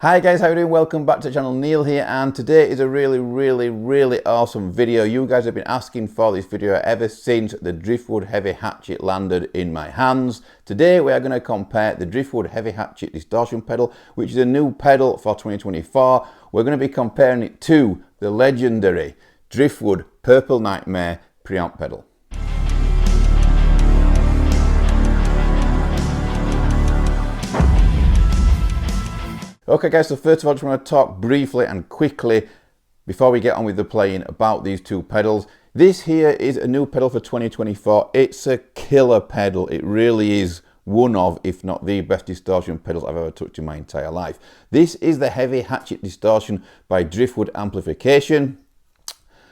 Hi guys, how are you doing? Welcome back to the channel. Neil here, and today is a really awesome video. You guys have been asking for this video ever since the Driftwood Heavy Hatchet landed in my hands. Today we are going to compare the Driftwood Heavy Hatchet distortion pedal, which is a new pedal for 2024. We're going to be comparing it to the legendary Driftwood Purple Nightmare preamp pedal. Okay guys, so first of all, I just want to talk briefly and quickly before we get on with the playing about these two pedals. This here is a new pedal for 2024. It's a killer pedal. It really is one of, if not the best distortion pedals I've ever touched in my entire life. This is the Heavy Hatchet Distortion by Driftwood Amplification.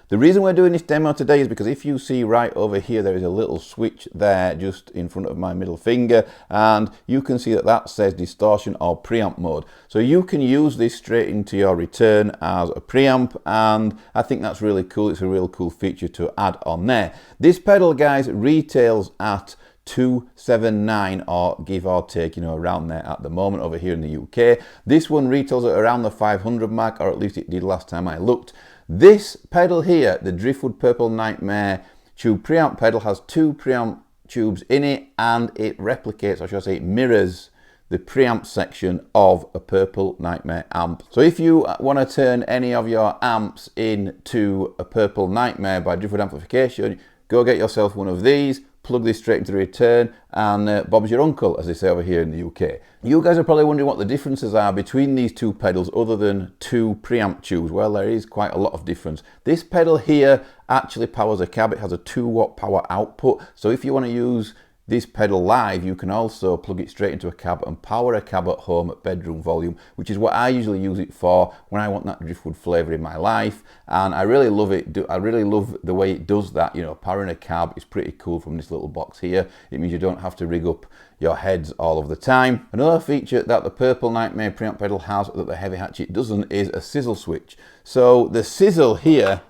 The reason we're doing this demo today is because if you see right over here, there is a little switch there just in front of my middle finger, and you can see that that says distortion or preamp mode. So you can use this straight into your return as a preamp, and I think that's really cool. It's a real cool feature to add on there. This pedal, guys, retails at $279 or give or take, around there at the moment over here in the UK. This one retails at around the 500 mark, or at least it did last time I looked. This pedal here, the Driftwood Purple Nightmare tube preamp pedal, has two preamp tubes in it, and it replicates, or should I say it mirrors, the preamp section of a Purple Nightmare amp. So if you want to turn any of your amps into a Purple Nightmare by Driftwood Amplification, go get yourself one of these, plug this straight into the return, and Bob's your uncle, as they say over here in the UK. You guys are probably wondering what the differences are between these two pedals other than two preamp tubes. Well, there is quite a lot of difference. This pedal here actually powers a cab. It has a 2-watt power output. So if you want to use this pedal live, you can also plug it straight into a cab and power a cab at home at bedroom volume, which is what I usually use it for when I want that Driftwood flavour in my life. And I really love it. I really love the way it does that. Powering a cab is pretty cool from this little box here. It means you don't have to rig up your heads all of the time. Another feature that the Purple Nightmare preamp pedal has that the Heavy Hatchet doesn't is a sizzle switch. So the sizzle here,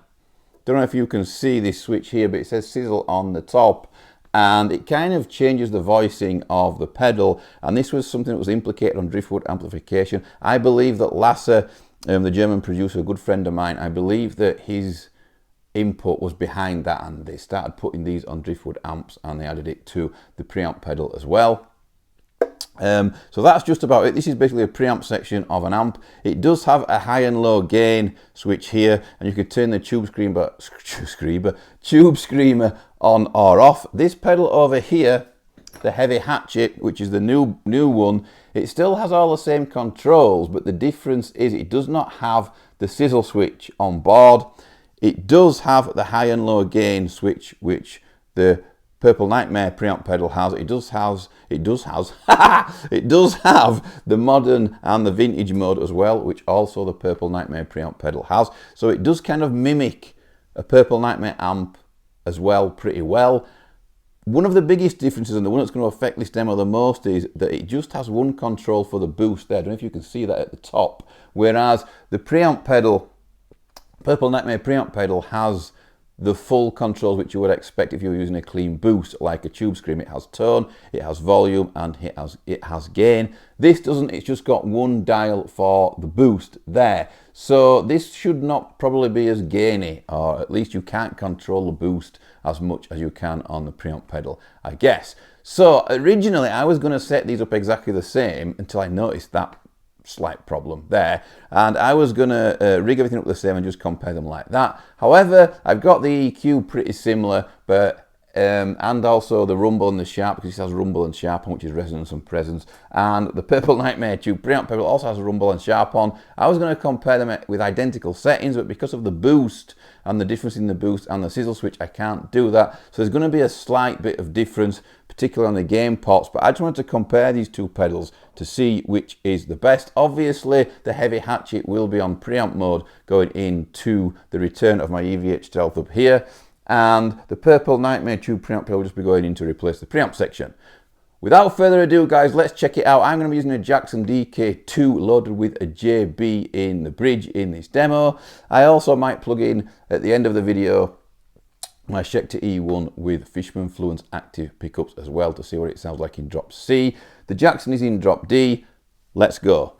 don't know if you can see this switch here, but it says sizzle on the top, and it kind of changes the voicing of the pedal. And this was something that was implicated on Driftwood Amplification. I believe that Lasse, the German producer, a good friend of mine, I believe that his input was behind that, and they started putting these on Driftwood amps and they added it to the preamp pedal as well. So that's just about it. This is basically a preamp section of an amp. It does have a high and low gain switch here, and you can turn the tube screamer on or off. This pedal over here, the Heavy Hatchet, which is the new one, it still has all the same controls, but the difference is it does not have the sizzle switch on board. It does have the high and low gain switch, which the Purple Nightmare preamp pedal has. It does have the modern and the vintage mode as well, which also the Purple Nightmare preamp pedal has. So it does kind of mimic a Purple Nightmare amp as well, pretty well. One of the biggest differences, and the one that's going to affect this demo the most, is that it just has one control for the boost there. I don't know if you can see that at the top. Whereas the preamp pedal, Purple Nightmare preamp pedal, has the full controls which you would expect if you were using a clean boost like a tube scream. It has tone, it has volume, and it has gain. This doesn't. It's just got one dial for the boost there. So this should not probably be as gainy, or at least you can't control the boost as much as you can on the preamp pedal, I guess. So originally I was going to set these up exactly the same until I noticed that slight problem there, and I was gonna rig everything up the same and just compare them like that. However, I've got the EQ pretty similar, but and also the rumble and the sharp, because it has rumble and sharp on, which is resonance and presence. And the Purple Nightmare tube preamp pedal also has rumble and sharp on. I was going to compare them with identical settings, but because of the boost and the difference in the boost and the sizzle switch, I can't do that. So there's going to be a slight bit of difference, particularly on the gain pots. But I just wanted to compare these two pedals to see which is the best. Obviously, the Heavy Hatchet will be on preamp mode going into the return of my EVH Stealth up here, and the Purple Nightmare tube preamp pedal will just be going in to replace the preamp section. Without further ado, guys, let's check it out. I'm going to be using a Jackson DK2 loaded with a JB in the bridge in this demo. I also might plug in at the end of the video my Schecter E1 with Fishman Fluence active pickups as well to see what it sounds like in drop C. The Jackson is in drop D. Let's go.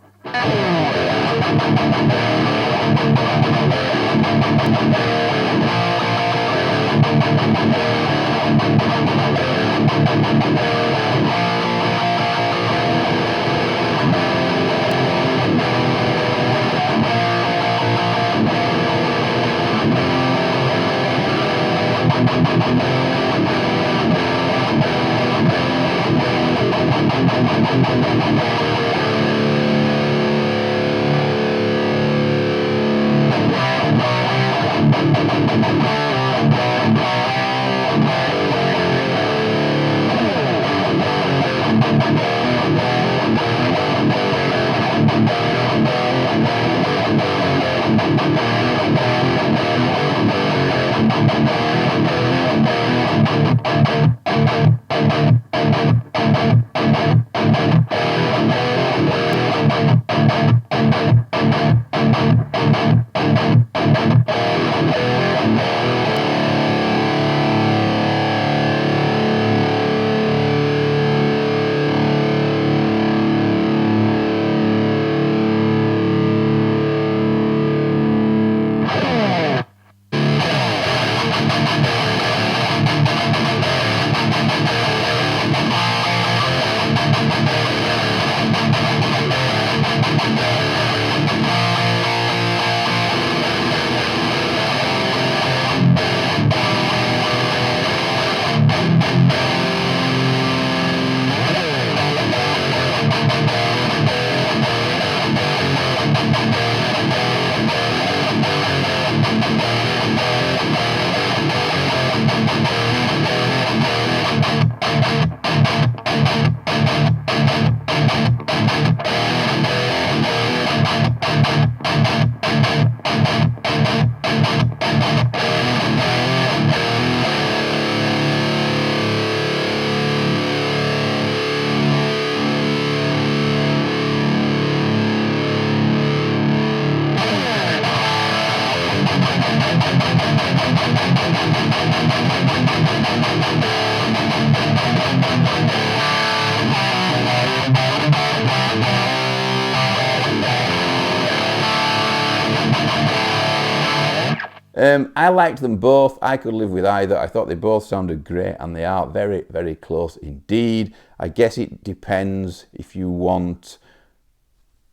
I liked them both. I could live with either. I thought they both sounded great, and they are very, very close indeed. I guess it depends if you want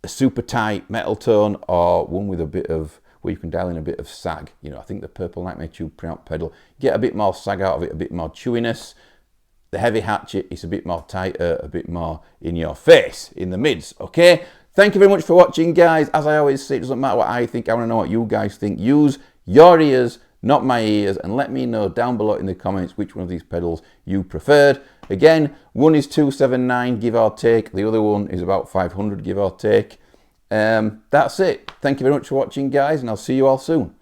a super tight metal tone or one with a bit of, where you can dial in a bit of sag. You know, I think the purple Nightmare Tube preamp pedal, get a bit more sag out of it, a bit more chewiness. The heavy Hatchet is a bit more tighter, a bit more in your face, in the mids, okay? Thank you very much for watching, guys. As I always say, it doesn't matter what I think. I want to know what you guys think. Use your ears, not my ears, and let me know down below in the comments which one of these pedals you preferred. Again, one is 279, give or take. The other one is about 500, give or take. That's it. Thank you very much for watching, guys, and I'll see you all soon.